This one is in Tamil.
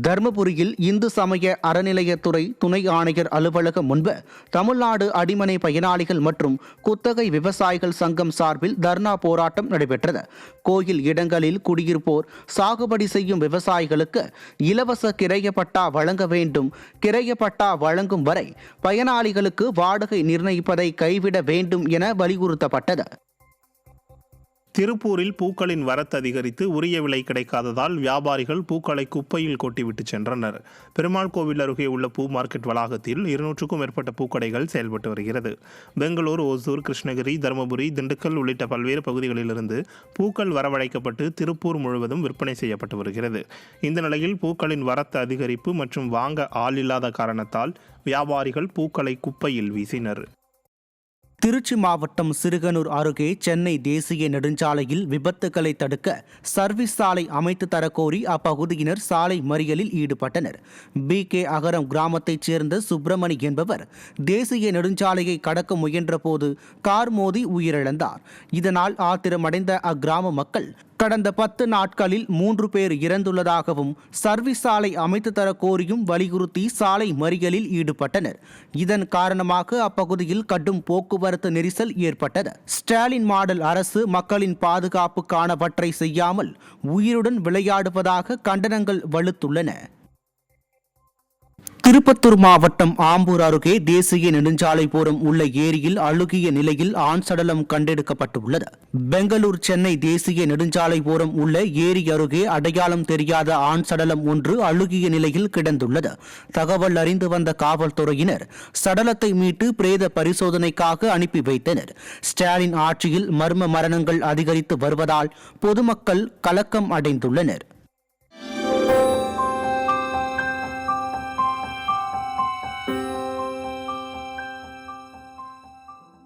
தர்மபுரியில் இந்து சமய அறநிலையத்துறை துணை ஆணையர் அலுவலகம் முன்பு தமிழ்நாடு அடிமனை பயனாளிகள் மற்றும் குத்தகை விவசாயிகள் சங்கம் சார்பில் தர்ணா போராட்டம் நடைபெற்றது. கோயில் இடங்களில் குடியிருப்போர் சாகுபடி செய்யும் விவசாயிகளுக்கு இலவச கிரைய பட்டா வழங்க வேண்டும். கிரைய பட்டா வழங்கும் வரை பயனாளிகளுக்கு வாடகை நிர்ணயிப்பதை கைவிட வேண்டும் என வலியுறுத்தப்பட்டது. திருப்பூரில் பூக்களின் வரத்து அதிகரித்து உரிய விலை கிடைக்காததால் வியாபாரிகள் பூக்களை குப்பையில் கொட்டிவிட்டு சென்றனர். பெருமாள் கோவில் அருகே உள்ள பூ மார்க்கெட் வளாகத்தில் 200க்கும் மேற்பட்ட பூக்கடைகள் செயல்பட்டு வருகிறது. பெங்களூர், ஓசூர், கிருஷ்ணகிரி, தருமபுரி, திண்டுக்கல் உள்ளிட்ட பல்வேறு பகுதிகளிலிருந்து பூக்கள் வரவழைக்கப்பட்டு திருப்பூர் முழுவதும் விற்பனை செய்யப்பட்டு வருகிறது. இந்த நிலையில் பூக்களின் வரத்து அதிகரிப்பு மற்றும் வாங்க ஆள் இல்லாத காரணத்தால் வியாபாரிகள் பூக்களை குப்பையில் வீசினர். திருச்சி மாவட்டம் சிறுகனூர் அருகே சென்னை தேசிய நெடுஞ்சாலையில் விபத்துக்களை தடுக்க சர்வீஸ் சாலை அமைத்து தரக்கோரி அப்பகுதியினர் சாலை மறியலில் ஈடுபட்டனர். BK அகரம் கிராமத்தைச் சேர்ந்த சுப்பிரமணி என்பவர் தேசிய நெடுஞ்சாலையை கடக்க முயன்ற போது கார் மோதி உயிரிழந்தார். இதனால் ஆத்திரமடைந்த அக்கிராம மக்கள் கடந்த 10 நாட்களில் 3 பேர் இறந்துள்ளதாகவும் சர்வீஸ் சாலை அமைத்து தர கோரியும் வலியுறுத்தி சாலை மறியலில் ஈடுபட்டனர். இதன் காரணமாக அப்பகுதியில் கடும் போக்குவரத்து நெரிசல் ஏற்பட்டது. ஸ்டாலின் மாடல் அரசு மக்களின் பாதுகாப்புக்கானவற்றை செய்யாமல் உயிருடன் விளையாடுவதாக கண்டனங்கள் வலுத்துள்ளன. திருப்பத்தூர் மாவட்டம் ஆம்பூர் அருகே தேசிய நெடுஞ்சாலை ஓரம் உள்ள ஏரியில் அழுகிய நிலையில் ஆண் சடலம் கண்டெடுக்கப்பட்டுள்ளது. பெங்களூர் சென்னை தேசிய நெடுஞ்சாலை ஓரம் உள்ள ஏரி அருகே அடையாளம் தெரியாத ஆண் சடலம் ஒன்று அழுகிய நிலையில் கிடந்துள்ளது. தகவல் அறிந்து வந்த காவல்துறையினர் சடலத்தை மீட்டு பிரேத பரிசோதனைக்காக அனுப்பி வைத்தனர். ஸ்டாலின் ஆட்சியில் மர்ம மரணங்கள் அதிகரித்து வருவதால் பொதுமக்கள் கலக்கம் அடைந்துள்ளனர்.